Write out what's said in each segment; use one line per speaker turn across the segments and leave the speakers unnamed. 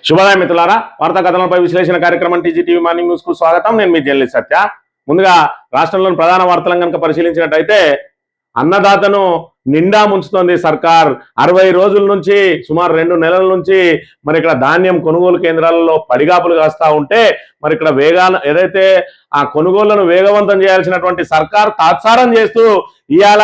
శుభోదయం మిత్రులారా, వార్తా కథనాలపై విశ్లేషణ కార్యక్రమం టీజీటీవీ మార్నింగ్ న్యూస్ కు స్వాగతం. నేను మీ జర్నలిస్ట్ సత్య. ముందుగా రాష్ట్రంలోని ప్రధాన వార్తలను కనుక పరిశీలించినట్టయితే అన్నదాతను నిండా ముంచుతోంది సర్కార్. 60 రోజుల నుంచి సుమారు 2 నెలల నుంచి మరి ఇక్కడ ధాన్యం కొనుగోలు కేంద్రాలలో పడిగాపులు కాస్తా ఉంటే మరి ఇక్కడ ఏదైతే ఆ కొనుగోళ్లను వేగవంతం చేయాల్సినటువంటి సర్కార్ తాత్సారం చేస్తూ ఇవాళ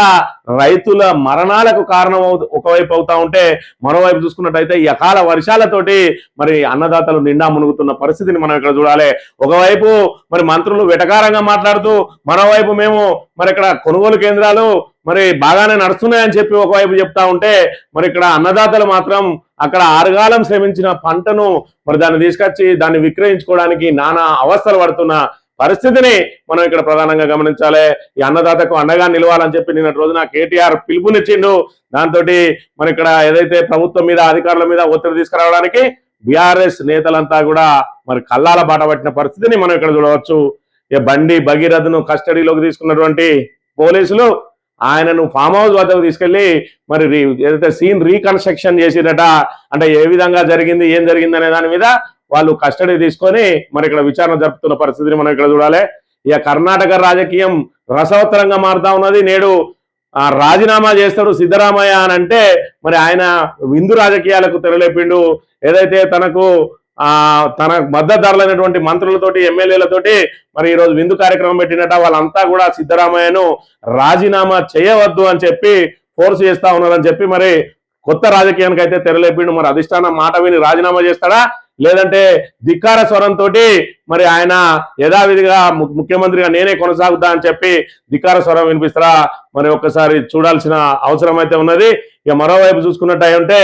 రైతుల మరణాలకు కారణం ఒకవైపు అవుతా ఉంటే మరోవైపు చూసుకున్నట్టయితే ఈ అకాల వర్షాలతోటి మరి అన్నదాతలు నిండా మునుగుతున్న పరిస్థితిని మనం ఇక్కడ చూడాలి. ఒకవైపు మరి మంత్రులు వెటకారంగా మాట్లాడుతూ మరోవైపు మేము మరి ఇక్కడ కొనుగోలు కేంద్రాలు మరి బాగానే నడుస్తున్నాయని చెప్పి ఒకవైపు చెప్తా ఉంటే మరి ఇక్కడ అన్నదాతలు మాత్రం అక్కడ ఆరుగాలం శ్రమించిన పంటను మరి దాన్ని తీసుకొచ్చి దాన్ని విక్రయించుకోవడానికి నానా అవస్థలు పడుతున్న పరిస్థితిని మనం ఇక్కడ ప్రధానంగా గమనించాలి. ఈ అన్నదాతకు అండగా నిలవాలని చెప్పి నిన్నటి రోజున కేటీఆర్ పిలుపునిచ్చిండు. దాంతో మరి ఇక్కడ ఏదైతే ప్రభుత్వం మీద అధికారుల మీద ఒత్తిడి తీసుకురావడానికి బీఆర్ఎస్ నేతలంతా కూడా మరి కల్లాల బాట పట్టిన పరిస్థితిని మనం ఇక్కడ చూడవచ్చు. బండి భగీరథను కస్టడీలోకి తీసుకున్నటువంటి పోలీసులు ఆయనను ఫామ్ హౌస్ వద్దకు తీసుకెళ్లి మరి ఏదైతే సీన్ రీకన్స్ట్రక్షన్ చేసిరట, అంటే ఏ విధంగా జరిగింది ఏం జరిగింది అనే దాని మీద వాళ్ళు కస్టడీ తీసుకొని మరి ఇక్కడ విచారణ జరుపుతున్న పరిస్థితిని మనం ఇక్కడ చూడాలి. ఇక కర్ణాటక రాజకీయం రసవత్తరంగా మారుతా ఉన్నది. నేడు రాజీనామా చేస్తాడు సిద్ధరామయ్య అని అంటే మరి ఆయన విందు రాజకీయాలకు తెరలేపిండు. ఏదైతే తన మద్దతుదారులైనటువంటి మంత్రులతోటి ఎమ్మెల్యేలతోటి మరి ఈరోజు విందు కార్యక్రమం పెట్టినట్ట వాళ్ళంతా కూడా సిద్ధరామయ్యను రాజీనామా చేయవద్దు అని చెప్పి ఫోర్స్ చేస్తా ఉన్నారని చెప్పి మరి కొత్త రాజకీయానికి అయితే తెరలేపిండు. మరి అధిష్టానం మాట విని రాజీనామా చేస్తాడా లేదంటే ధిక్కార స్వరంతో మరి ఆయన యథావిధిగా ముఖ్యమంత్రిగా నేనే కొనసాగుతా అని చెప్పి ధిక్కార స్వరం వినిపిస్తారా మరి ఒక్కసారి చూడాల్సిన అవసరం అయితే ఉన్నది. ఇక మరోవైపు చూసుకున్నట్టయితే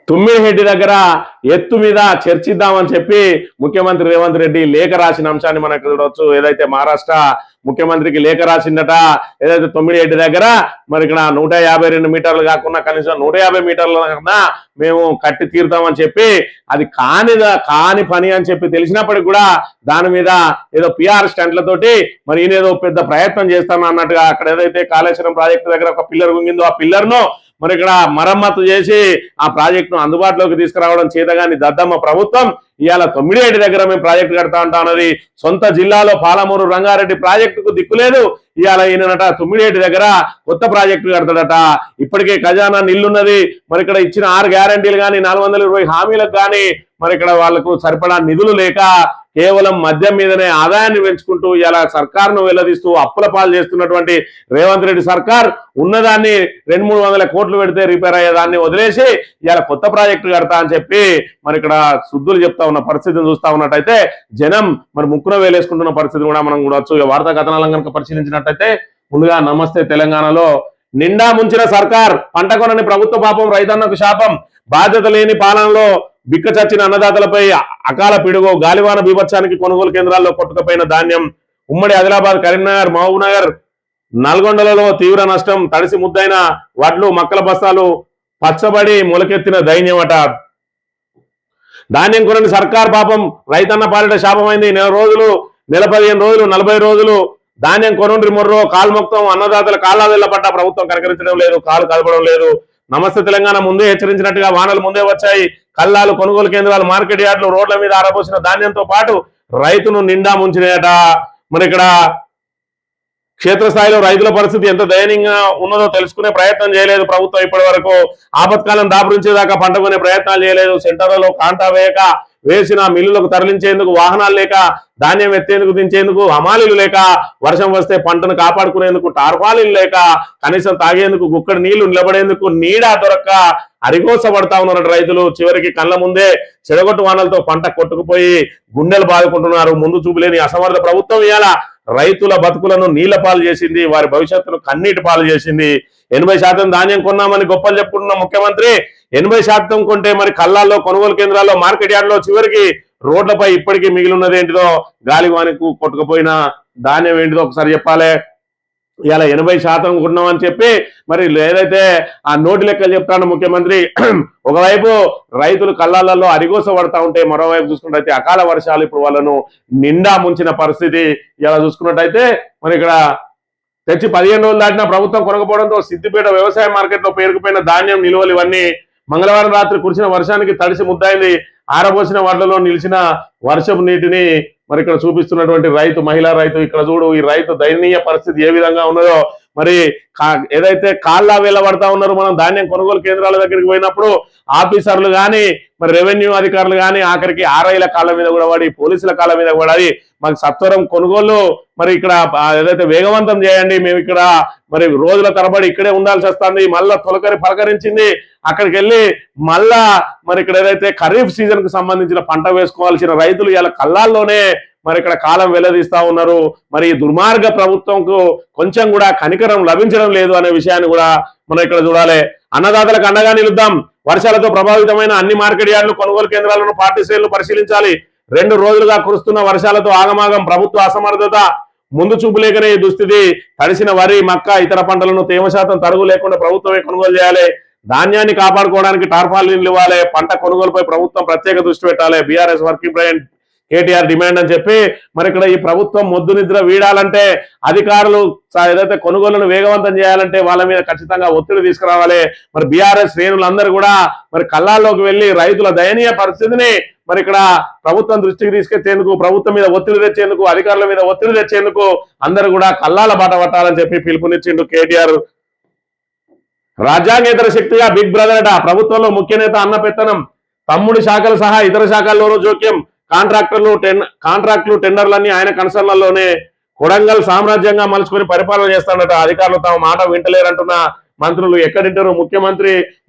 తుమ్మిడిహెడ్డి దగ్గర ఎత్తు మీద చర్చిద్దామని చెప్పి ముఖ్యమంత్రి రేవంత్ రెడ్డి లేఖ రాసిన అంశాన్ని మనం ఇక్కడ చూడవచ్చు. ఏదైతే మహారాష్ట్ర ముఖ్యమంత్రికి లేఖ రాసిందట, ఏదైతే తుమ్మిడిహెడ్డి దగ్గర మరి ఇక్కడ 152 మీటర్లు కాకుండా కనీసం 150 మీటర్ల కన్నా మేము కట్టి తీరుతామని చెప్పి అది కాని పని అని చెప్పి తెలిసినప్పటికి కూడా దాని మీద ఏదో పిఆర్ స్టంట్లతోటి మరి ఈయనేదో పెద్ద ప్రయత్నం చేస్తాను అన్నట్టుగా అక్కడ ఏదైతే కాళేశ్వరం ప్రాజెక్టు దగ్గర ఒక పిల్లర్ గుంగిందో ఆ పిల్లర్ను మరి ఇక్కడ మరమ్మతు చేసి ఆ ప్రాజెక్టును అందుబాటులోకి తీసుకురావడం చేతగాని దద్దమ్మ ప్రభుత్వం ఇవాళ తుమ్మిడిహెడ్డి దగ్గర మేము ప్రాజెక్టు కడతా ఉంటా ఉన్నది. సొంత జిల్లాలో పాలమూరు రంగారెడ్డి ప్రాజెక్టుకు దిక్కులేదు. ఇవాళ ఈయనట తుమ్మిడిహెడ్డి దగ్గర కొత్త ప్రాజెక్టు కడతాడట. ఇప్పటికే ఖజానా నిల్లున్నది. మరి ఇక్కడ ఇచ్చిన 6 గ్యారంటీలు కానీ 420 హామీలకు కానీ మరి ఇక్కడ వాళ్లకు సరిపడా నిధులు లేక కేవలం మద్యం మీదనే ఆదాయాన్ని పెంచుకుంటూ ఇలా సర్కార్ను వెల్లదీస్తూ అప్పుల పాలు చేస్తున్నటువంటి రేవంత్ రెడ్డి సర్కార్ ఉన్నదాన్ని 200-300 కోట్లు పెడితే రిపేర్ అయ్యేదాన్ని వదిలేసి ఇలా కొత్త ప్రాజెక్టు కడతా అని చెప్పి మరి ఇక్కడ శుద్ధులు చెప్తా ఉన్న పరిస్థితిని చూస్తా ఉన్నట్టయితే జనం మరి ముక్కున వేలేసుకుంటున్న పరిస్థితిని కూడా మనం చూడవచ్చు. వార్తా కథనాలను కనుక పరిశీలించినట్టయితే ముందుగా నమస్తే తెలంగాణలో నిండా ముంచిన సర్కార్, పంట కొనని ప్రభుత్వ పాపం, రైతన్నకు శాపం, బాధ్యత లేని పాలనలో బిక్క చచ్చిన అన్నదాతలపై అకాల పిడుగు, గాలివాన బీభత్సానికి కొనుగోలు కేంద్రాల్లో కొట్టుకుపోయిన ధాన్యం, ఉమ్మడి ఆదిలాబాద్, కరీంనగర్, మహబూబ్నగర్, నల్గొండలలో తీవ్ర నష్టం, తడిసి ముద్దైన వడ్లు, మక్కల బస్తాలు పచ్చబడి మొలకెత్తిన దైన్యమట. ధాన్యం కొనని సర్కార్ పాపం, రైతన్న పాలిట శాపమైంది. 1 నెల రోజులు, 15 రోజులు, 40 రోజులు ధాన్యం కొనుండ్రి మొర్రో, కాలు మొత్తం అన్నదాతల కాళ్ళ వెళ్ళబడ్డ ప్రభుత్వం కనకరించడం లేదు, కాలు కదపడం లేదు. నమస్తే తెలంగాణ ముందే హెచ్చరించినట్టుగా వానలు ముందే వచ్చాయి. కల్లాలు, కొనుగోలు కేంద్రాలు, మార్కెట్ యార్డులు, రోడ్ల మీద ఆరబోసిన ధాన్యంతో పాటు రైతును నిండా ముంచినాయట. మరి ఇక్కడ క్షేత్రస్థాయిలో రైతుల పరిస్థితి ఎంత దయనీయంగా ఉన్నదో తెలుసుకునే ప్రయత్నం చేయలేదు ప్రభుత్వం. ఇప్పటి వరకు ఆపత్కాలం దాపురించేదాకా పంట కొనే ప్రయత్నాలు చేయలేదు. సెంటర్లలో కాంటా వేసిన మిల్లులకు తరలించేందుకు వాహనాలు లేక, ధాన్యం ఎత్తేందుకు దించేందుకు హమాలీలు లేక, వర్షం వస్తే పంటను కాపాడుకునేందుకు టార్పాలీలు లేక, కనీసం తాగేందుకు గుక్కడి నీళ్లు నిలబడేందుకు నీడా దొరక్క అరిగోసపడతా ఉన్నారు రైతులు. చివరికి కళ్ళ ముందే చెడగొట్టు వానలతో పంట కొట్టుకుపోయి గుండెలు బాదుకుంటున్నారు. ముందు చూపులేని అసమర్థ ప్రభుత్వం ఇవాళ రైతుల బతుకులను నీళ్ల పాలు చేసింది, వారి భవిష్యత్తును కన్నీటి పాలు చేసింది. 80% ధాన్యం కొన్నామని గొప్పలు చెప్పుకుంటున్న ముఖ్యమంత్రి 80% కొంటే మరి కళ్ళాల్లో, కొనుగోలు కేంద్రాల్లో, మార్కెట్ యార్డులో చివరికి రోడ్లపై ఇప్పటికీ మిగిలిన్నది ఏంటిదో, గాలివానికి కొట్టుకుపోయిన ధాన్యం ఏంటిదో ఒకసారి చెప్పాలి. ఇవాళ 80% ఉన్నామని చెప్పి మరి ఏదైతే ఆ నోటి లెక్కలు చెప్తాను ముఖ్యమంత్రి, ఒకవైపు రైతులు కళ్ళాలలో అరిగోస పడతా ఉంటే మరోవైపు చూసుకున్నట్టయితే అకాల వర్షాలు ఇప్పుడు వాళ్ళను నిండా ముంచిన పరిస్థితి ఇలా చూసుకున్నట్టయితే మరి ఇక్కడ తెచ్చి 15 రోజులు దాటినా ప్రభుత్వం కొనకపోవడంతో సిద్దిపేట వ్యవసాయ మార్కెట్లో పేరుకుపోయిన ధాన్యం నిల్వలు ఇవన్నీ మంగళవారం రాత్రి కురిసిన వర్షానికి తడిసి ముద్దాయింది. ఆరబోసిన వాటిలో నిలిచిన వర్షపు నీటిని మరి ఇక్కడ చూపిస్తున్నటువంటి రైతు, మహిళా రైతు, ఇక్కడ చూడు ఈ రైతు దయనీయ పరిస్థితి ఏ విధంగా ఉన్నదో. మరి ఏదైతే కాళ్ళ వెళ్ళబడతా ఉన్నారు, మనం ధాన్యం కొనుగోలు కేంద్రాల దగ్గరికి పోయినప్పుడు ఆఫీసర్లు కానీ మరి రెవెన్యూ అధికారులు కానీ ఆఖరికి ఆర్ఐల కాళ్ళ మీద కూడా పడి, పోలీసుల కాళ్ళ మీద పడి మాకు సత్వరం కొనుగోలు మరి ఇక్కడ ఏదైతే వేగవంతం చేయండి, మేము ఇక్కడ మరి రోజుల తరబడి ఇక్కడే ఉండాల్సి వస్తుంది. మళ్ళా తొలకరి పలకరించింది, అక్కడికి వెళ్ళి మళ్ళా మరి ఇక్కడ ఏదైతే ఖరీఫ్ సీజన్ కు సంబంధించిన పంట వేసుకోవాల్సిన రైతులు ఇలా కళ్ళాల్లోనే మరి ఇక్కడ కాలం వెల్లదీస్తా ఉన్నారు. మరి ఈ దుర్మార్గ ప్రభుత్వంకు కొంచెం కూడా కనికరం లభించడం లేదు అనే విషయాన్ని కూడా మనం ఇక్కడ చూడాలి. అన్నదాతలకు అండగా నిలుద్దాం. వర్షాలతో ప్రభావితమైన అన్ని మార్కెట్ యార్డులు, కొనుగోలు కేంద్రాలను పార్టీ శ్రేణులు పరిశీలించాలి. 2 రోజులుగా కురుస్తున్న వర్షాలతో ఆగమాగం, ప్రభుత్వ అసమర్థత, ముందు చూపు లేకనే ఈ దుస్థితి. తడిసిన వరి, మక్క, ఇతర పంటలను తేమ శాతం తరుగు లేకుండా ప్రభుత్వమే కొనుగోలు చేయాలి. ధాన్యాన్ని కాపాడుకోవడానికి టార్పాలిన్లు ఇవ్వాలి. పంట కొనుగోలుపై ప్రభుత్వం ప్రత్యేక దృష్టి పెట్టాలి. BRS working president KTR demand అని చెప్పి మరి ఇక్కడ ఈ ప్రభుత్వం మొద్దు నిద్ర వీడాలంటే, అధికారులు ఏదైతే కొనుగోలును వేగవంతం చేయాలంటే వాళ్ళ మీద ఖచ్చితంగా ఒత్తిడి తీసుకురావాలి. మరి బీఆర్ఎస్ శ్రేణులందరూ కూడా మరి కళ్ళాల్లోకి వెళ్ళి రైతుల దయనీయ పరిస్థితిని మరి ఇక్కడ ప్రభుత్వం దృష్టికి తీసుకెళ్లేందుకు, ప్రభుత్వం మీద ఒత్తిడి తెచ్చేందుకు, అధికారుల మీద ఒత్తిడి తెచ్చేందుకు అందరూ కూడా కళ్ళాల బాట పట్టాలని చెప్పి పిలుపునిచ్చిండు కేటీఆర్. రాజ్యాంగేతర శక్తిగా బిగ్ బ్రదర్ అట. ప్రభుత్వంలో ముఖ్య నేత అన్న పెత్తనం, తమ్ముడి శాఖలు సహా ఇతర శాఖల్లోనూ జోక్యం. కాంట్రాక్టులు టెండర్లన్నీ ఆయన కన్సర్న్లలోనే. కొడంగల్ సామ్రాజ్యంగా మలుచుకొని పరిపాలన చేస్తాడట. అధికారులు తమ మాట వింటలేరంటున్న మంత్రులు ఎక్కడింటారు?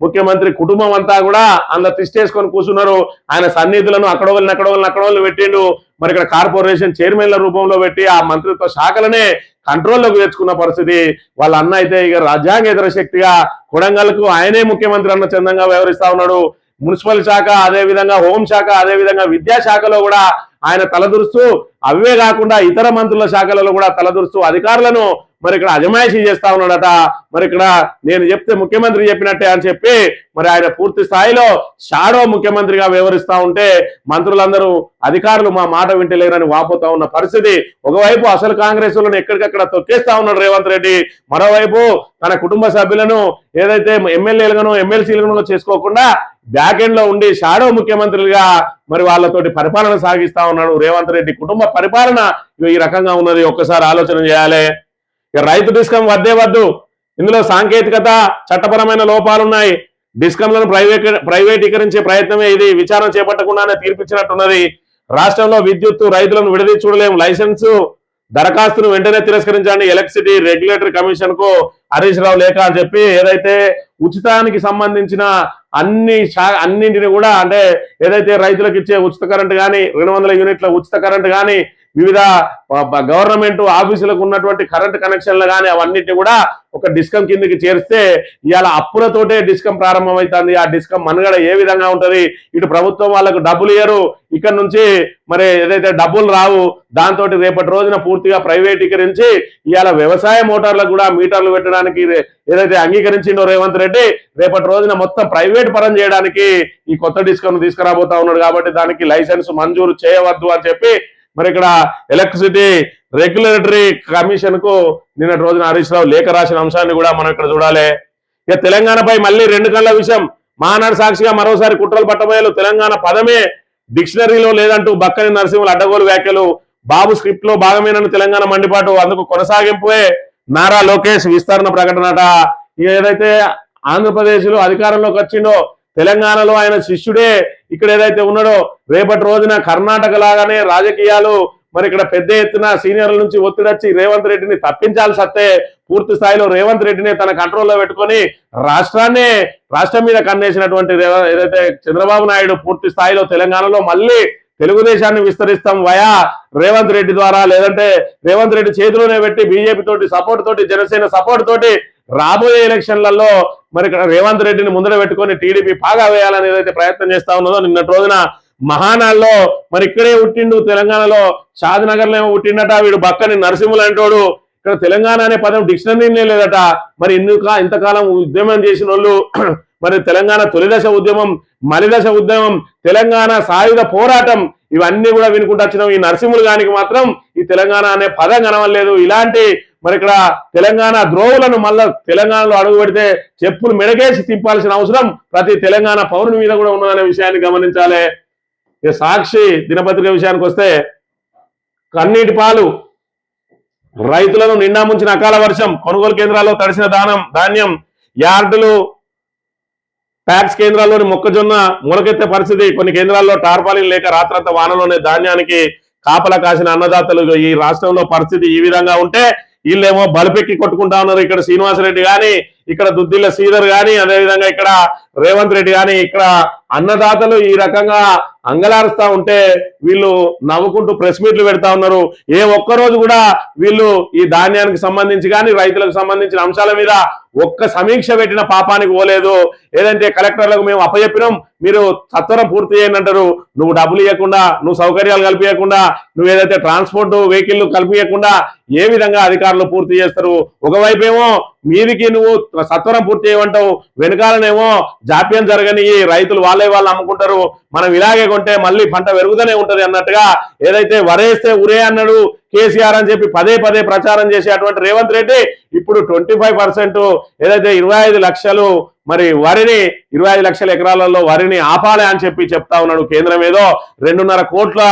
ముఖ్యమంత్రి కుటుంబం అంతా కూడా అందులో తిష్టేసుకొని కూర్చున్నారు. ఆయన సన్నిధులను అక్కడ వాళ్ళని పెట్టిండు. మరి ఇక్కడ కార్పొరేషన్ చైర్మన్ల రూపంలో పెట్టి ఆ మంత్రిత్వ శాఖలనే కంట్రోల్లోకి తెచ్చుకున్న పరిస్థితి. వాళ్ళ అన్న అయితే ఇక రాజ్యాంగేతర శక్తిగా కొడంగల్కు ఆయనే ముఖ్యమంత్రి అన్న చందంగా వ్యవహరిస్తా ఉన్నాడు. మున్సిపల్ శాఖ, అదేవిధంగా హోంశాఖ, అదేవిధంగా విద్యాశాఖలో కూడా ఆయన తలదురుస్తూ, అవే కాకుండా ఇతర మంత్రుల శాఖలలో కూడా తలదురుస్తూ అధికారులను మరి ఇక్కడ అజమాయిషీ చేస్తా ఉన్నాడట. మరి ఇక్కడ నేను చెప్తే ముఖ్యమంత్రి చెప్పినట్టే అని చెప్పి మరి ఆయన పూర్తి స్థాయిలో షాడో ముఖ్యమంత్రిగా వ్యవహరిస్తా ఉంటే మంత్రులందరూ అధికారులు మా మాట వింటలేరని వాపోతా ఉన్న పరిస్థితి. ఒకవైపు అసలు కాంగ్రెస్ వాళ్ళని ఎక్కడికక్కడ తొక్కేస్తా ఉన్నాడు రేవంత్ రెడ్డి, మరోవైపు తన కుటుంబ సభ్యులను ఏదైతే ఎమ్మెల్యేలుగానో ఎమ్మెల్సీలుగానో చేసుకోకుండా బ్యాక్ ఎండ్ లో ఉండి షాడో ముఖ్యమంత్రులుగా మరి వాళ్ళతోటి పరిపాలన సాగిస్తా ఉన్నాడు రేవంత్ రెడ్డి. కుటుంబ పరిపాలన ఈ రకంగా ఉన్నది, ఒక్కసారి ఆలోచన చేయాలి. రైతు డిస్కం వద్దే వద్దు, ఇందులో సాంకేతికత, చట్టపరమైన లోపాలున్నాయి. డిస్కంలను ప్రైవేటీకరించే ప్రయత్నమే ఇది. విచారణ చేపట్టకుండానే తీర్పిచ్చినట్టున్నది. రాష్ట్రంలో విద్యుత్తు రైతులను విడదీసి చూడలేము. లైసెన్సు దరఖాస్తును వెంటనే తిరస్కరించండి. ఎలక్ట్రిసిటీ రెగ్యులేటరీ కమిషన్ కు హరీష్ రావు లేఖ అని చెప్పి ఏదైతే ఉచితానికి సంబంధించిన అన్నింటిని కూడా, అంటే ఏదైతే రైతులకు ఇచ్చే ఉచిత కరెంట్ కానీ, 200 యూనిట్ల ఉచిత కరెంట్ కానీ, వివిధ గవర్నమెంట్ ఆఫీసులకు ఉన్నటువంటి కరెంట్ కనెక్షన్లు కానీ అవన్నిటిని కూడా ఒక డిస్కం కిందకి చేరిస్తే ఇవాళ అప్పులతోటే డిస్కం ప్రారంభమవుతుంది. ఆ డిస్కం మనుగడ ఏ విధంగా ఉంటది? ఇటు ప్రభుత్వం వాళ్ళకు డబ్బులు ఇయ్యరు, ఇక్కడ నుంచి మరి ఏదైతే డబ్బులు రావు, దాంతో రేపటి రోజున పూర్తిగా ప్రైవేటీకరించి ఇవాళ వ్యవసాయ మోటార్లకు కూడా మీటర్లు పెట్టడానికి ఏదైతే అంగీకరించిండో రేవంత్ రెడ్డి, రేపటి రోజున మొత్తం ప్రైవేట్ పరం చేయడానికి ఈ కొత్త డిస్కం తీసుకురాబోతా ఉన్నాడు. కాబట్టి దానికి లైసెన్స్ మంజూరు చేయవద్దు అని చెప్పి మరి ఇక్కడ ఎలక్ట్రిసిటీ రెగ్యులేటరీ కమిషన్ కు నిన్నటి రోజున హరీష్ రావు లేఖ రాసిన అంశాన్ని కూడా మనం ఇక్కడ చూడాలి. ఇక తెలంగాణపై మళ్ళీ 2 కళ్ళ విషయం. మహానాడు సాక్షిగా మరోసారి కుట్రలు పట్టబోయాలు. తెలంగాణ పదమే డిక్షనరీలో లేదంటూ బక్కని నరసింహుల అడ్డగోలు వ్యాఖ్యలు. బాబు స్క్రిప్ట్ లో భాగమేనని తెలంగాణ మండిపాటు, అందుకు కొనసాగింపువే నారా లోకేష్ విస్తరణ ప్రకటనట. ఏదైతే ఆంధ్రప్రదేశ్ లో అధికారంలోకి వచ్చిండో, తెలంగాణలో ఆయన శిష్యుడే ఇక్కడ ఏదైతే ఉన్నాడో, రేపటి రోజున కర్ణాటక లాగానే రాజకీయాలు మరి ఇక్కడ పెద్ద ఎత్తున సీనియర్ల నుంచి ఒత్తిడి వచ్చి రేవంత్ రెడ్డిని తప్పించాల్సి వస్తే పూర్తి స్థాయిలో రేవంత్ రెడ్డిని తన కంట్రోల్లో పెట్టుకొని రాష్ట్రం మీద కన్నేసినటువంటి ఏదైతే చంద్రబాబు నాయుడు పూర్తి స్థాయిలో తెలంగాణలో మళ్ళీ తెలుగుదేశాన్ని విస్తరిస్తాం వయా రేవంత్ రెడ్డి ద్వారా, లేదంటే రేవంత్ రెడ్డి చేతిలోనే పెట్టి బీజేపీ తోటి సపోర్ట్ తోటి, జనసేన సపోర్ట్ తోటి రాబోయే ఎలక్షన్లలో మరి ఇక్కడ రేవంత్ రెడ్డిని ముందర పెట్టుకొని టీడీపీ పాగా వేయాలని ఏదైతే ప్రయత్నం చేస్తా ఉన్నదో, నిన్నటి రోజున మహానాడులో మరి ఇక్కడే పుట్టిండు, తెలంగాణలో షాద్నగర్ లో ఏమో పుట్టిండట వీడు, బక్కని నరసింహులు అంటోడు. ఇక్కడ తెలంగాణ అనే పదం డిక్షనరీనే లేదట. మరి ఇంతకాలం ఉద్యమం చేసిన వాళ్ళు మరి తెలంగాణ తొలిదశ ఉద్యమం, మలిదశ ఉద్యమం, తెలంగాణ సాయుధ పోరాటం ఇవన్నీ కూడా వినుకుంటూ వచ్చినాం. ఈ నరసింహులు గానికి మాత్రం ఈ తెలంగాణ అనే పదం కనవలేదు. ఇలాంటి మరి ఇక్కడ తెలంగాణ ద్రోవులను మళ్ళా తెలంగాణలో అడుగు పెడితే చెప్పులు మెడగేసి తిప్పాల్సిన అవసరం ప్రతి తెలంగాణ పౌరుని మీద కూడా ఉన్నదనే విషయాన్ని గమనించాలి. ఇక సాక్షి దినపత్రిక విషయానికి వస్తే కన్నీటి పాలు, రైతులను నిండా ముంచిన అకాల వర్షం, కొనుగోలు కేంద్రాల్లో తడిసిన ధాన్యం, యార్డులు ప్యాక్స్ కేంద్రాల్లోని మొక్కజొన్న మొలకెత్తే పరిస్థితి, కొన్ని కేంద్రాల్లో టార్పాలిన్ లేక రాత్రంతా వానలోనే ధాన్యానికి కాపలా కాసిన అన్నదాతలు. ఈ రాష్ట్రంలో పరిస్థితి ఈ విధంగా ఉంటే వీళ్ళేమో బలిపెక్కి కొట్టుకుంటా ఉన్నారు. ఇక్కడ శ్రీనివాసరెడ్డి గాని, ఇక్కడ దుద్దిల్ల శ్రీధర్ గాని, అదేవిధంగా ఇక్కడ రేవంత్ రెడ్డి గాని, ఇక్కడ అన్నదాతలు ఈ రకంగా అంగలారుస్తా ఉంటే వీళ్ళు నవ్వుకుంటూ ప్రెస్ మీట్లు పెడతా ఉన్నారు. ఏ ఒక్కరోజు కూడా వీళ్ళు ఈ ధాన్యానికి సంబంధించి కానీ రైతులకు సంబంధించిన అంశాల మీద ఒక్క సమీక్ష పెట్టిన పాపానికి పోలేదు. ఏదంటే కలెక్టర్లకు మేము అప్పచెప్పినాం, మీరు సత్వరం పూర్తి చేయండి అంటారు. నువ్వు డబ్బులు ఇవ్వకుండా, నువ్వు సౌకర్యాలు కల్పించకుండా, నువ్వు ఏదైతే ట్రాన్స్పోర్ట్ వెహికల్ కల్పించకుండా ఏ విధంగా అధికారులు పూర్తి చేస్తారు? ఒకవైపేమో మీదికి నువ్వు సత్వరం పూర్తి చేయమంటావు, వెనకాలనేమో జాప్యం జరగని రైతులు వాళ్ళు అమ్ముకుంటారు. మనం ఇలాగే కొంటే మళ్ళీ పంట పెరుగుతూనే ఉంటది అన్నట్టుగా ఏదైతే వరేస్తే ఉరే అన్నాడు కేసీఆర్ అని చెప్పి పదే పదే ప్రచారం చేసేటువంటి రేవంత్ రెడ్డి ఇప్పుడు 25% ఏదైతే 25 లక్షలు మరి వరిని 25 లక్షల ఎకరాలలో వరిని ఆపాలి అని చెప్పి చెప్తా ఉన్నాడు. కేంద్రం ఏదో 2.5 కోట్ల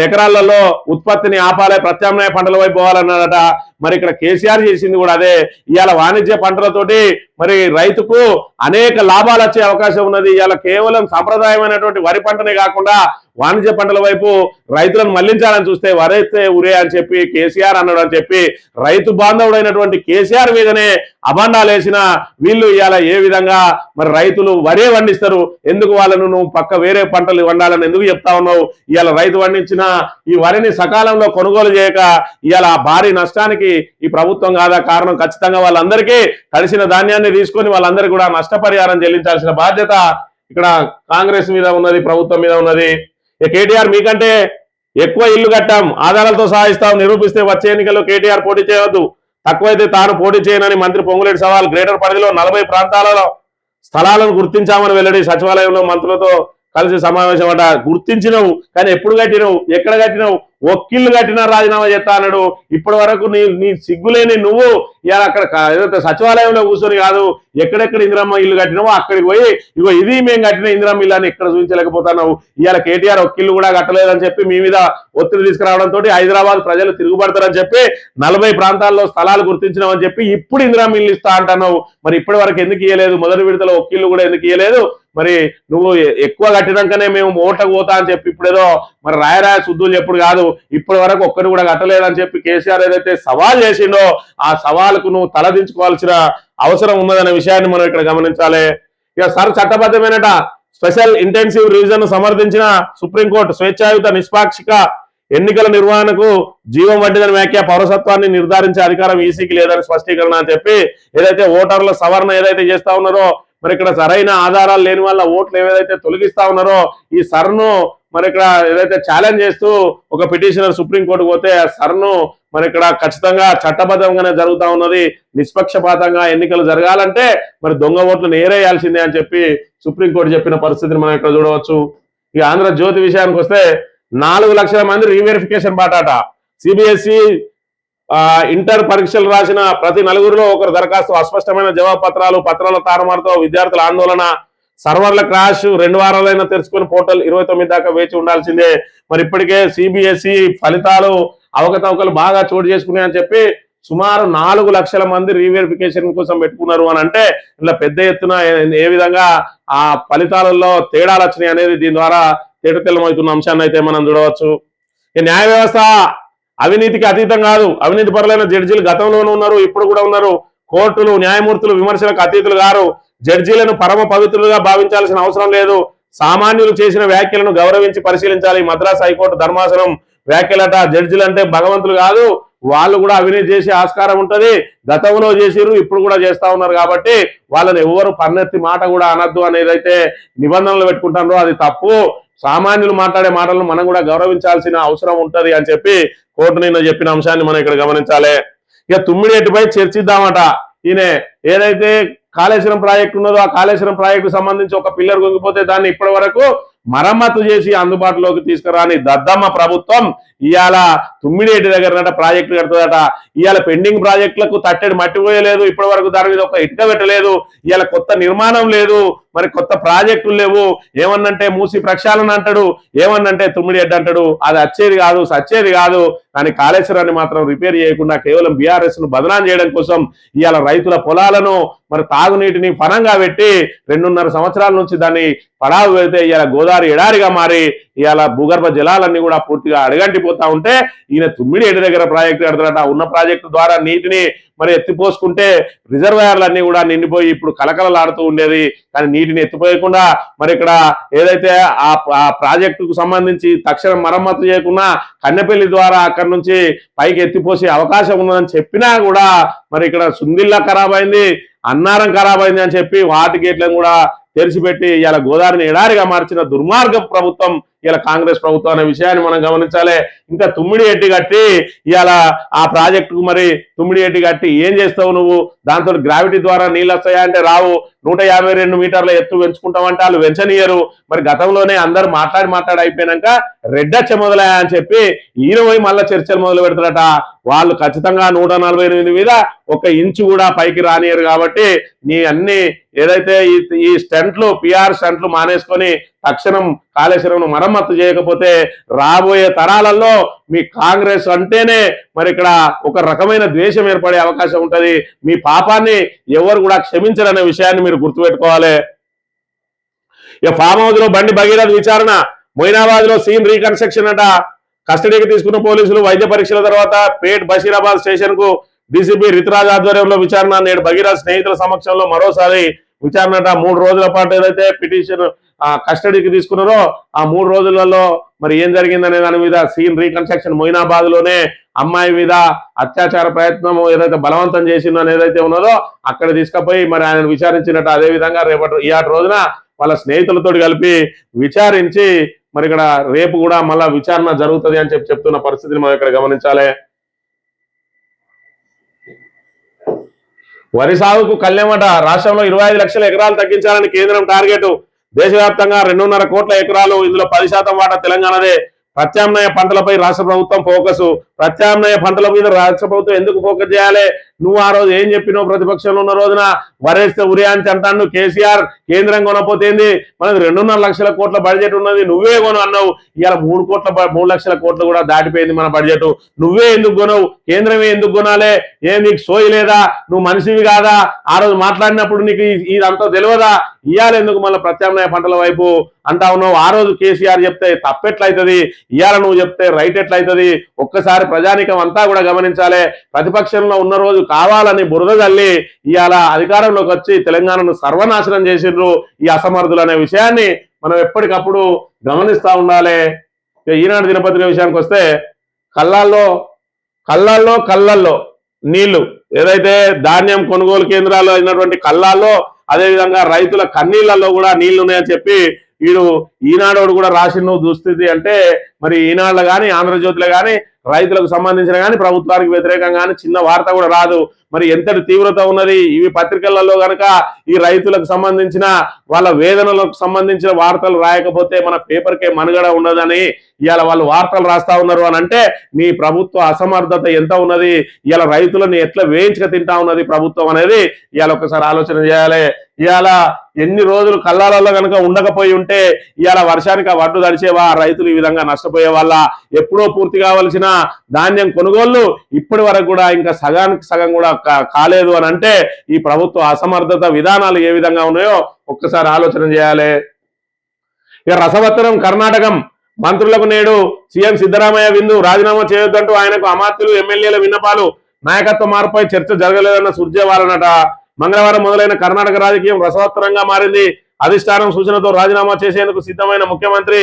ఎకరాలలో ఉత్పత్తిని ఆపాలి, ప్రత్యామ్నాయ పంటల వైపు పోవాలన్నాడట. మరి ఇక్కడ కేసీఆర్ చేసింది కూడా అదే. ఇవాళ వాణిజ్య పంటలతోటి మరి రైతుకు అనేక లాభాలు వచ్చే అవకాశం ఉన్నది. ఇవాళ కేవలం సాంప్రదాయమైనటువంటి వరి పంటనే కాకుండా వాణిజ్య పంటల వైపు రైతులను మళ్లించాలని చూస్తే వరైతే ఉరే అని చెప్పి కేసీఆర్ అన్నాడు అని చెప్పి రైతు బాంధవుడైనటువంటి కేసీఆర్ మీదనే అభండాలు వేసిన వీళ్ళు ఇవాళ ఏ విధంగా మరి రైతులు వరే వండిస్తారు? ఎందుకు వాళ్ళను నువ్వు పక్క వేరే పంటలు వండాలని ఎందుకు చెప్తా ఉన్నావు? ఇవాళ రైతు వండించిన ఈ వరిని సకాలంలో కొనుగోలు చేయక ఇవాళ భారీ నష్టానికి ఈ ప్రభుత్వం కాదా కారణం? ఖచ్చితంగా వాళ్ళందరికీ తడిసిన ధాన్యాన్ని తీసుకొని వాళ్ళందరికీ కూడా నష్టపరిహారం చెల్లించాల్సిన బాధ్యత ఇక్కడ కాంగ్రెస్ మీద ఉన్నది, ప్రభుత్వం మీద ఉన్నది. కేటీఆర్ మీకంటే ఎక్కువ ఇల్లు కట్టాం, ఆధారాలతో సహాయిస్తాం, నిరూపిస్తే వచ్చే ఎన్నికల్లో కేటీఆర్ పోటీ చేయవద్దు, తక్కువైతే తాను పోటీ చేయనని మంత్రి పొంగులేటి సవాల్. గ్రేటర్ పరిధిలో 40 ప్రాంతాలలో స్థలాలను గుర్తించామని వెల్లడి. సచివాలయంలో మంత్రులతో కలిసి సమావేశం అట. గుర్తించినవు కానీ ఎప్పుడు కట్టినవు, ఎక్కడ కట్టినవు? ఒక్కిళ్ళు కట్టినా రాజీనామా చేస్తా అన్నాడు. ఇప్పటి వరకు నీ సిగ్గులేని నువ్వు ఇవాళ అక్కడ ఏదైతే సచివాలయంలో కూర్చొని కాదు, ఎక్కడెక్కడ ఇందిరమ్మ ఇల్లు కట్టినావో అక్కడికి పోయి ఇగో ఇది మేము కట్టిన ఇందిరమ్మ ఇల్లు అని ఎక్కడ చూపించలేకపోతున్నావు. ఇవాళ కేటీఆర్ ఒక్కిళ్ళు కూడా కట్టలేదని చెప్పి మీ మీద ఒత్తిడి తీసుకురావడంతో హైదరాబాద్ ప్రజలు తిరుగుబడతారని చెప్పి 40 ప్రాంతాల్లో స్థలాలు గుర్తించినామని చెప్పి ఇప్పుడు ఇందిరమ్మ ఇల్లు ఇస్తా అంటున్నావు. మరి ఇప్పటి వరకు ఎందుకు ఇవ్వలేదు? మొదటి విడతలో ఒక్కిళ్ళు కూడా ఎందుకు ఇవ్వలేదు? మరి నువ్వు ఎక్కువ కట్టినాకనే మేము ఓట్లకు పోతా అని చెప్పి ఇప్పుడేదో మరి రాయరాయ శుద్ధులు ఎప్పుడు కాదు, ఇప్పటి వరకు ఒక్కరు కూడా కట్టలేదని చెప్పి కేసీఆర్ ఏదైతే సవాల్ చేసిండో ఆ సవాలుకు నువ్వు తలదించుకోవాల్సిన అవసరం ఉన్నదనే విషయాన్ని మనం ఇక్కడ గమనించాలి. ఇక చట్టబద్ధమైనట స్పెషల్ ఇంటెన్సివ్ రివిజన్ సమర్థించిన సుప్రీంకోర్టు. స్వేచ్ఛాయుత నిష్పాక్షిక ఎన్నికల నిర్వహణకు జీవం వడ్డీదని వ్యాఖ్య. పౌరసత్వాన్ని నిర్ధారించే అధికారం ఈసీకి లేదని స్పష్టీకరణ అని చెప్పి ఏదైతే ఓటర్ల సవరణ ఏదైతే చేస్తా ఉన్నారో మరి ఇక్కడ సరైన ఆధారాలు లేని వాళ్ళ ఓట్లు ఏదైతే తొలగిస్తా ఉన్నారో ఈ సర్ను మరి ఇక్కడ ఏదైతే ఛాలెంజ్ చేస్తూ ఒక పిటిషనర్ సుప్రీంకోర్టుకు పోతే ఆ సర్ను మరి ఇక్కడ ఖచ్చితంగా చట్టబద్ధంగానే జరుగుతా ఉన్నది. నిష్పక్షపాతంగా ఎన్నికలు జరగాలంటే మరి దొంగ ఓట్లు నేరేయాల్సిందే అని చెప్పి సుప్రీంకోర్టు చెప్పిన పరిస్థితిని మనం ఇక్కడ చూడవచ్చు. ఇక ఆంధ్రజ్యోతి విషయానికి వస్తే 4 లక్షల మంది రీవెరిఫికేషన్ బాటాట. సిబిఎస్ఈ ఇంటర్ పరీక్షలు రాసిన ప్రతి 4గురిలో ఒకరు దరఖాస్తు. అస్పష్టమైన జవాబు పత్రాల తారుమారుతో విద్యార్థుల ఆందోళన. సర్వర్ల క్రాష్. 2 వారాలైనా తెరుచుకుని పోర్టల్ 29 దాకా వేచి ఉండాల్సిందే. మరి ఇప్పటికే సిబిఎస్ఈ ఫలితాలు అవకతవకలు బాగా చోటు చేసుకున్నాయని చెప్పి సుమారు 4 లక్షల మంది రీవెరిఫికేషన్ కోసం పెట్టుకున్నారు అని అంటే ఇలా పెద్ద ఎత్తున ఏ విధంగా ఆ ఫలితాలలో తేడాలు వచ్చినాయి అనేది దీని ద్వారా తేటతెల్లమవుతున్న అంశాన్ని అయితే మనం చూడవచ్చు. ఈ న్యాయ వ్యవస్థ అవినీతికి అతీతం కాదు. అవినీతి పరులైన జడ్జీలు గతంలోనూ ఉన్నారు, ఇప్పుడు కూడా ఉన్నారు. కోర్టులు న్యాయమూర్తులు విమర్శలకు అతీతులు గారు. జడ్జీలను పరమ పవిత్రులుగా భావించాల్సిన అవసరం లేదు. సామాన్యులు చేసిన వ్యాఖ్యలను గౌరవించి పరిశీలించాలి. మద్రాసు హైకోర్టు ధర్మాసనం వ్యాఖ్యలట. జడ్జీలు అంటే భగవంతులు కాదు, వాళ్ళు కూడా అవినీతి చేసే ఆస్కారం ఉంటది. గతంలో చేసిరు, ఇప్పుడు కూడా చేస్తా ఉన్నారు. కాబట్టి వాళ్ళని ఎవరు పన్నెత్తి మాట కూడా అనద్దు అనేదైతే నిబంధనలు పెట్టుకుంటారో అది తప్పు. సామాన్యులు మాట్లాడే మాటలను మనం కూడా గౌరవించాల్సిన అవసరం ఉంటది అని చెప్పి కోర్టు నిన్న చెప్పిన అంశాన్ని మనం ఇక్కడ గమనించాలి. ఇక తుమ్మిడిఎట్టిపై చర్చిద్దామట. ఈయన ఏదైతే కాళేశ్వరం ప్రాజెక్టు ఉన్నదో ఆ కాళేశ్వరం ప్రాజెక్టు సంబంధించి ఒక పిల్లర్ కుంగిపోతే దాన్ని ఇప్పటి వరకు మరమ్మతు చేసి అందుబాటులోకి తీసుకురాని దద్దమ్మ ప్రభుత్వం ఇవాళ తుమ్మిడిఎట్టి దగ్గర ప్రాజెక్టు కడుతుందట. ఇవాళ పెండింగ్ ప్రాజెక్టులకు తట్టెడు మట్టి పోయలేదు, ఇప్పటి వరకు దాని మీద ఒక ఇటుక పెట్టలేదు. ఇవాళ కొత్త నిర్మాణం లేదు, మరి కొత్త ప్రాజెక్టులు లేవు. ఏమన్నంటే మూసి ప్రక్షాళన అంటాడు, ఏమన్నంటే తుమ్మిడిఎట్టి అంటాడు. అది వచ్చేది కాదు, సచ్చేది కాదు. కానీ కాళేశ్వరాన్ని మాత్రం రిపేర్ చేయకుండా కేవలం బీఆర్ఎస్ ను బదనాం చేయడం కోసం ఇవాళ రైతుల పొలాలను మరి తాగునీటిని పనంగా పెట్టి 2.5 సంవత్సరాల నుంచి దాన్ని పడావు పెడితే ఇవాళ గోదావరి ఎడారిగా మారి ఇవాళ భూగర్భ జలాలన్నీ కూడా పూర్తిగా అడగంటిపోతా ఉంటే ఈయన తుమ్మిడిఎట్టి దగ్గర ప్రాజెక్టు కడతాడట. ఉన్న ప్రాజెక్టు ద్వారా నీటిని మరి ఎత్తిపోసుకుంటే రిజర్వాయర్లన్నీ కూడా నిండిపోయి ఇప్పుడు కలకలలాడుతూ ఉండేది. కానీ నీటిని ఎత్తిపోయకుండా మరి ఇక్కడ ఏదైతే ఆ ప్రాజెక్టుకు సంబంధించి తక్షణం మరమ్మతు చేయకుండా కన్నెపల్లి ద్వారా అక్కడి నుంచి పైకి ఎత్తిపోసే అవకాశం ఉన్నదని చెప్పినా కూడా మరి ఇక్కడ సుందిల్లా ఖరాబ్ అయింది, అన్నారం ఖరాబ్ అయింది అని చెప్పి వాటి గేట్లను కూడా తెరిచిపెట్టి ఇలా గోదావరిని ఎడారిగా మార్చిన దుర్మార్గ ప్రభుత్వం ఇలా కాంగ్రెస్ ప్రభుత్వం అనే విషయాన్ని మనం గమనించాలి. ఇంకా తుమ్మిడిఎట్టి కట్టి ఇవాళ ఆ ప్రాజెక్టుకు మరి తుమ్మిడిఎట్టి కట్టి ఏం చేస్తావు నువ్వు? దాంతో గ్రావిటీ ద్వారా నీళ్ళు వస్తాయా అంటే రావు. 152 మీటర్ల ఎత్తు పెంచుకుంటామంటే వాళ్ళు పెంచనీయరు. మరి గతంలోనే అందరు మాట్లాడి అయిపోయినాక రెడ్డచ్చ మొదలయ్యా అని చెప్పి ఈయన పోయి మళ్ళీ చర్చలు మొదలు పెడతారట. వాళ్ళు ఖచ్చితంగా 148 మీద 1 ఇంచు కూడా పైకి రానియరు. కాబట్టి నీ అన్ని ఏదైతే ఈ స్టంట్లు పిఆర్ స్టంట్లు మానేసుకొని తక్షణం కాళేశ్వరం మరమ్మతు చేయకపోతే రాబోయే తరాలలో మీ కాంగ్రెస్ అంటేనే మరి ఇక్కడ ఒక రకమైన ద్వేషం ఏర్పడే అవకాశం ఉంటది. మీ పాపాన్ని ఎవరు కూడా క్షమించరనే విషయాన్ని మీరు గుర్తుపెట్టుకోవాలి. ఇక ఫామ్ హౌస్ లో బండి భగీరథ్ విచారణ, మొయినాబాద్ లో సీన్ రీకన్స్ట్రక్షన్ అట. కస్టడీకి తీసుకున్న పోలీసులు వైద్య పరీక్షల తర్వాత పేట్ బషీరాబాద్ స్టేషన్ కు డీసీపీ రితురాజ్ ఆధ్వర్యంలో విచారణ. నేడు భగీరథ్ స్నేహితుల సమక్షంలో మరోసారి విచారణ. 3 రోజుల పాటు ఏదైతే పిటిషన్ కస్టడీకి తీసుకున్నారో ఆ 3 రోజులలో మరి ఏం జరిగిందనే దాని మీద సీన్ రీకన్స్ట్రక్షన్ మొయినాబాద్ లోనే అమ్మాయి మీద అత్యాచార ప్రయత్నం ఏదైతే బలవంతం చేసిందో ఏదైతే ఉన్నదో అక్కడ తీసుకుపోయి మరి ఆయన విచారించినట్టు. అదే విధంగా ఇవాటి రోజున వాళ్ళ స్నేహితులతో కలిపి విచారించి మరి ఇక్కడ రేపు కూడా మళ్ళా విచారణ జరుగుతుంది అని చెప్తున్న పరిస్థితిని మనం ఇక్కడ గమనించాలి. వరి సాగుకు కళ్యామట. రాష్ట్రంలో 25 లక్షల ఎకరాలు తగ్గించాలని కేంద్రం టార్గెట్. దేశవ్యాప్తంగా 2.5 కోట్ల ఎకరాలు, ఇందులో 10% వాటా తెలంగాణదే. ప్రత్యామ్నాయ పంటలపై రాష్ట్ర ప్రభుత్వం ఫోకస్. ప్రత్యామ్నాయ పంటల మీద రాష్ట్ర ప్రభుత్వం ఎందుకు ఫోకస్ చేయాలి? నువ్వు ఆ రోజు ఏం చెప్పినావు? ప్రతిపక్షంలో ఉన్న రోజున వరేస్తే ఉరియానికి అంటాను కేసీఆర్, కేంద్రం కొనపోతేంది, మనది 2.5 లక్షల కోట్ల బడ్జెట్ ఉన్నది, నువ్వే కొను అన్నావు. ఇవాళ 3 లక్షల కోట్లు కూడా దాటిపోయింది మన బడ్జెట్. నువ్వే ఎందుకు కొనవు? కేంద్రమే ఎందుకు కొనాలి? ఏం నీకు సోయి లేదా? నువ్వు మనిషివి కాదా? ఆ రోజు మాట్లాడినప్పుడు నీకు ఇదంతా తెలియదా? ఇవాళ ఎందుకు మళ్ళీ ప్రత్యామ్నాయ పంటల వైపు అంటా ఉన్నావు? ఆ రోజు కేసీఆర్ చెప్తే తప్పెట్లయితుంది, ఇవాళ నువ్వు చెప్తే రైట్ ఎట్లయితుంది? ఒక్కసారి ప్రజానికం అంతా కూడా గమనించాలి. ప్రతిపక్షంలో ఉన్న రోజు కావాలని బురద తల్లి ఇవాళ అధికారంలోకి వచ్చి తెలంగాణను సర్వనాశనం చేసిండ్రు ఈ అసమర్థులు అనే విషయాన్ని మనం ఎప్పటికప్పుడు గమనిస్తూ ఉండాలి. ఈనాడు దినపత్రిక విషయానికి వస్తే కళ్ళల్లో నీళ్లు, ఏదైతే ధాన్యం కొనుగోలు కేంద్రాలు అయినటువంటి కళ్ళాల్లో, అదేవిధంగా రైతుల కన్నీళ్లలో కూడా నీళ్లు ఉన్నాయని చెప్పి వీడు ఈనాడు కూడా రాసిన దుస్థితి. అంటే మరి ఈనాడులో కానీ ఆంధ్రజ్యోతిలో కానీ రైతులకు సంబంధించిన కానీ ప్రభుత్వానికి వ్యతిరేకంగా కానీ చిన్న వార్త కూడా రాదు. మరి ఎంతటి తీవ్రత ఉన్నది ఇవి పత్రికలలో కనుక ఈ రైతులకు సంబంధించిన వాళ్ళ వేదనలకు సంబంధించిన వార్తలు రాయకపోతే మన పేపర్కే మనుగడ ఉండదని ఇవాళ వాళ్ళు వార్తలు రాస్తా ఉన్నారు అని అంటే మీ ప్రభుత్వ అసమర్థత ఎంత ఉన్నది, ఇవాళ రైతులను ఎట్లా వేయించుక తింటా ఉన్నది ప్రభుత్వం అనేది ఇవాళ ఒకసారి ఆలోచన చేయాలి. ఇవాళ ఎన్ని రోజులు కళ్ళాలలో కనుక ఉండకపోయి ఉంటే ఇవాళ వర్షానికి ఆ వడ్డు తడిచేవా? రైతులు ఈ విధంగా నష్టపోయే వాళ్ళ? ఎప్పుడో పూర్తి కావాల్సిన ధాన్యం కొనుగోళ్లు ఇప్పటి వరకు కూడా ఇంకా సగానికి సగం కూడా కాలేదు అని అంటే ఈ ప్రభుత్వ అసమర్థత విధానాలు ఏ విధంగా ఉన్నాయో ఒక్కసారి ఆలోచన చేయాలి. ఇక రసవత్తరం కర్ణాటకం. మంత్రులకు నేడు సీఎం సిద్ధరామయ్య విందు. రాజీనామా చేయొద్దంటూ ఆయనకు అమాత్యులు ఎమ్మెల్యేల విన్నపాలు. నాయకత్వ మార్పుపై చర్చ జరగలేదన్న సుర్జేవాలనట. మంగళవారం మొదలైన కర్ణాటక రాజకీయం రసవత్తరంగా మారింది. అధిష్టానం సూచనతో రాజీనామా చేసేందుకు సిద్ధమైన ముఖ్యమంత్రి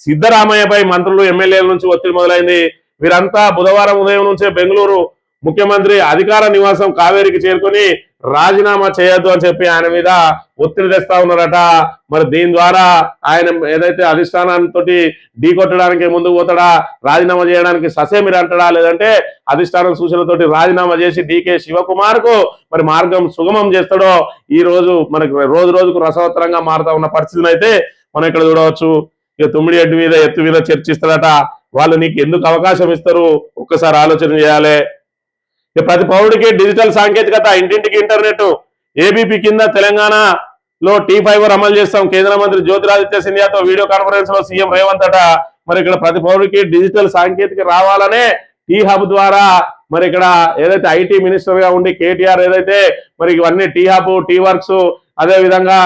సిద్ధరామయ్యపై మంత్రులు ఎమ్మెల్యేల నుంచి ఒత్తిడి మొదలైంది. వీరంతా బుధవారం ఉదయం నుంచే బెంగళూరు ముఖ్యమంత్రి అధికార నివాసం కావేరికి చేరుకొని రాజీనామా చేయొద్దు అని చెప్పి ఆయన మీద ఒత్తిడి తెస్తా ఉన్నారట. మరి దీని ద్వారా ఆయన ఏదైతే అధిష్టానంతో ఢీ కొట్టడానికి ముందుకు పోతాడా, రాజీనామా చేయడానికి ససేమిరి అంటాడా, లేదంటే అధిష్టానం సూచనలతోటి రాజీనామా చేసి డీకే శివకుమార్ కు మరి మార్గం సుగమం చేస్తాడో ఈ రోజు మనకి రోజు రోజుకు రసవత్తరంగా మారుతా ఉన్న పరిస్థితిని అయితే మనం ఇక్కడ చూడవచ్చు. ఇక తుమ్మిడి ఎత్తు మీద చర్చిస్తాడట. వాళ్ళు నీకు ఎందుకు అవకాశం ఇస్తారు, ఒక్కసారి ఆలోచన చేయాలి. ప్రతి పౌరుడికి డిజిటల్ సాంకేతికత, ఇంటింటికి ఇంటర్నెట్, ఏబీపీ కింద తెలంగాణలో T5 అమలు చేస్తాం. కేంద్ర మంత్రి జ్యోతిరాదిత్య సింధియాతో వీడియో కాన్ఫరెన్స్ లో సీఎం రేవంత్ అట. మరి ఇక్కడ ప్రతి పౌరుడికి డిజిటల్ సాంకేతిక రావాలనే T-Hub ద్వారా మరి ఇక్కడ ఏదైతే ఐటీ మినిస్టర్ గా ఉండి కేటీఆర్ ఏదైతే మరి ఇవన్నీ T-Hub, T-Works అదే విధంగా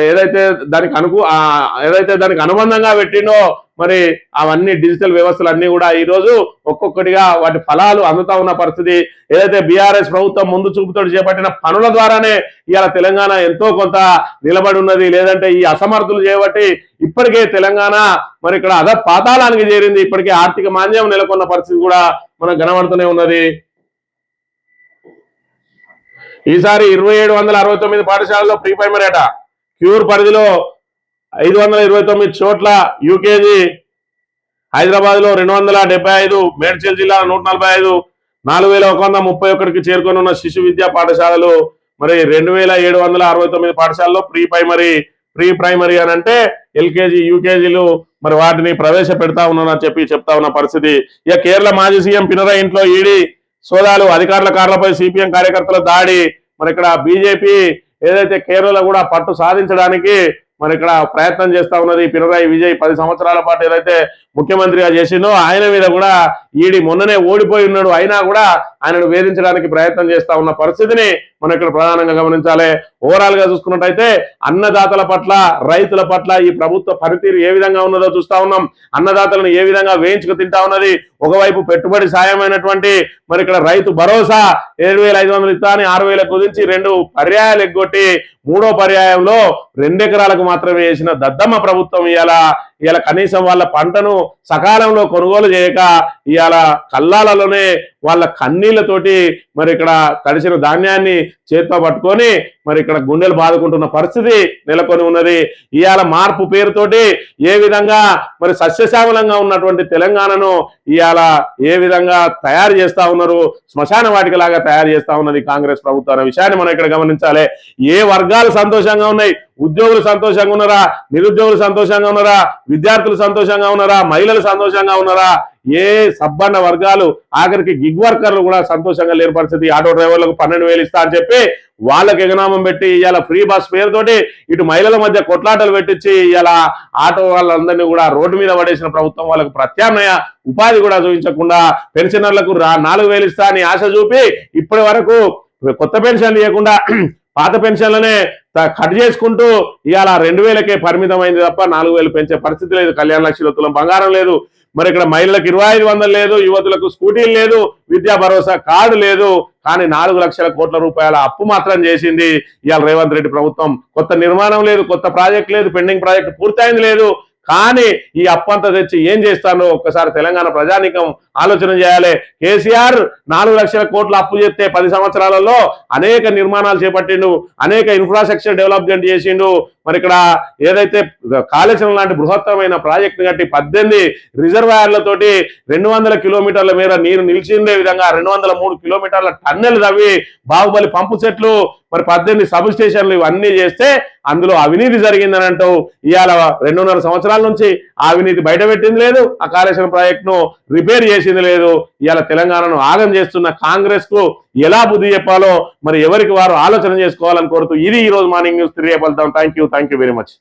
ఏదైతే దానికి అనుబంధంగా పెట్టిండో మరి అవన్నీ డిజిటల్ వ్యవస్థలు అన్ని కూడా ఈ రోజు ఒక్కొక్కటిగా వాటి ఫలాలు అందుతా ఉన్న పరిస్థితి. ఏదైతే బీఆర్ఎస్ ప్రభుత్వం ముందు చూపుతో చేపట్టిన పనుల ద్వారానే ఇవాళ తెలంగాణ ఎంతో కొంత నిలబడి ఉన్నది. లేదంటే ఈ అసమర్థులు చేయబట్టి ఇప్పటికే తెలంగాణ మరి ఇక్కడ పాతాళానికి చేరింది. ఇప్పటికే ఆర్థిక మాంద్యం నెలకొన్న పరిస్థితి కూడా మనకు కనబడుతూనే ఉన్నది. ఈసారి 2769 పాఠశాలల్లో ప్రీ ప్రైమరీ అట. క్యూర్ పరిధిలో 529 చోట్ల యూకేజీ, హైదరాబాద్ లో 275, మేడ్చల్ జిల్లా 145, 4131కి చేరుకొని ఉన్న శిశు విద్యా పాఠశాలలు మరి 2769 పాఠశాలలో ప్రీ ప్రైమరీ అని అంటే ఎల్కేజీ, యూకేజీలు మరి వాటిని ప్రవేశపెడతా ఉన్నానని చెప్తా ఉన్న పరిస్థితి. ఇక కేరళ మాజీ సీఎం పినరయి ఇంట్లో ఈడీ సోదాలు, అధికారుల కార్లపై సిపిఎం కార్యకర్తల దాడి. మరి ఇక్కడ బీజేపీ ఏదైతే కేరళలో కూడా పట్టు సాధించడానికి మరి ఇక్కడ ప్రయత్నం చేస్తా ఉన్నది. పినరయి విజయ్ 10 సంవత్సరాల పాటు ఏదైతే ముఖ్యమంత్రిగా చేసిండో ఆయన మీద కూడా ఈడీ మొన్ననే ఓడిపోయి ఉన్నాడు, అయినా కూడా ఆయనను వేధించడానికి ప్రయత్నం చేస్తా ఉన్న పరిస్థితిని మనం ఇక్కడ ప్రధానంగా గమనించాలి. ఓవరాల్ గా చూసుకున్నట్టయితే అన్నదాతల పట్ల, రైతుల పట్ల ఈ ప్రభుత్వ పనితీరు ఏ విధంగా ఉన్నదో చూస్తా ఉన్నాం. అన్నదాతలను ఏ విధంగా వేయించుకు తింటా ఉన్నది. ఒకవైపు పెట్టుబడి సాయమైనటువంటి మరి ఇక్కడ రైతు భరోసా 7,500 ఇస్తా అని 6,000 కుదించి 2 పర్యాయాలు ఎగ్గొట్టి 3వ పర్యాయంలో 2 ఎకరాలకు మాత్రమే వేసిన దద్దమ్మ ప్రభుత్వం ఇవాళ కనీసం వాళ్ళ పంటను సకాలంలో కొనుగోలు చేయక ఇవాళ కల్లాలలోనే వాళ్ళ కన్నీళ్లతోటి మరి ఇక్కడ తడిసిన ధాన్యాన్ని చేత్తో పట్టుకొని మరి ఇక్కడ గుండెలు బాదుకుంటున్న పరిస్థితి నెలకొని ఉన్నది. ఇవాళ మార్పు పేరుతోటి ఏ విధంగా మరి సస్యశ్యామలంగా ఉన్నటువంటి తెలంగాణను ఇవాళ ఏ విధంగా తయారు చేస్తా ఉన్నారు, శ్మశాన వాటికలాగా తయారు చేస్తా ఉన్నది కాంగ్రెస్ ప్రభుత్వం అనే విషయాన్ని మనం ఇక్కడ గమనించాలి. ఏ వర్గాలు సంతోషంగా ఉన్నాయి, ఉద్యోగులు సంతోషంగా ఉన్నారా, నిరుద్యోగులు సంతోషంగా ఉన్నారా, విద్యార్థులు సంతోషంగా ఉన్నారా, మహిళలు సంతోషంగా ఉన్నారా, ఏ సబ్బన్న వర్గాలు ఆఖరికి గిగ్ వర్కర్లు కూడా సంతోషంగా లేని పరిస్థితి. ఆటో డ్రైవర్లకు 12,000 ఇస్తా అని చెప్పి వాళ్ళకి ఎగనామం పెట్టి ఇవాళ ఫ్రీ బస్ పేరుతోటి ఇటు మహిళల మధ్య కొట్లాటలు పెట్టించి ఇవాళ ఆటో వాళ్ళందరినీ కూడా రోడ్డు మీద పడేసిన ప్రభుత్వం వాళ్ళకు ప్రత్యామ్నాయ ఉపాధి కూడా చూపించకుండా పెన్షనర్లకు 4,000 ఇస్తా అని ఆశ చూపి ఇప్పటి వరకు కొత్త పెన్షన్లు ఇవ్వకుండా పాత పెన్షన్లనే కట్ చేసుకుంటూ ఇవాళ 2,000కే పరిమితమైంది తప్ప 4,000 పెంచే పరిస్థితి లేదు. కళ్యాణ లక్ష్మి తులం బంగారం లేదు. మరి ఇక్కడ మహిళలకు 2,500 లేదు, యువతులకు స్కూటీలు లేదు, విద్యా భరోసా కార్డు లేదు. కానీ 4 లక్షల కోట్ల రూపాయల అప్పు మాత్రం చేసింది ఇవాళ రేవంత్ రెడ్డి ప్రభుత్వం. కొత్త నిర్మాణం లేదు, కొత్త ప్రాజెక్ట్ లేదు, పెండింగ్ ప్రాజెక్ట్ పూర్తయింది లేదు. కానీ ఈ అప్పంతా తెచ్చి ఏం చేస్తానో ఒక్కసారి తెలంగాణ ప్రజానీకం ఆలోచన చేయాలి. కేసీఆర్ 4 లక్షల కోట్ల అప్పు చేస్తే 10 సంవత్సరాలలో అనేక నిర్మాణాలు చేపట్టిండు, అనేక ఇన్ఫ్రాస్ట్రక్చర్ డెవలప్మెంట్ చేసిండు. మరి ఇక్కడ ఏదైతే కాళేశ్వరం లాంటి బృహత్తరమైన ప్రాజెక్టు కట్టి 18 రిజర్వాయర్లతోటి 200 కిలోమీటర్ల మేర నీరు నిలిచిండే విధంగా 203 కిలోమీటర్ల టన్నెల్ తవ్వి బాహుబలి పంపు సెట్లు మరి 18 సబ్ స్టేషన్లు ఇవన్నీ చేస్తే అందులో అవినీతి జరిగిందని అంటూ ఇవాళ 2.5 సంవత్సరాల నుంచి ఆ అవినీతి బయటపెట్టింది లేదు, ఆ కాళేశ్వరం ప్రాజెక్టును రిపేర్ చేసింది లేదు. ఇవాళ తెలంగాణను ఆగం చేస్తున్న కాంగ్రెస్ కు ఎలా బుద్ధి చెప్పాలో మరి ఎవరికి వారు ఆలోచన చేసుకోవాలని కోరుతూ ఇది ఈ రోజు morning news 3 thank you very much.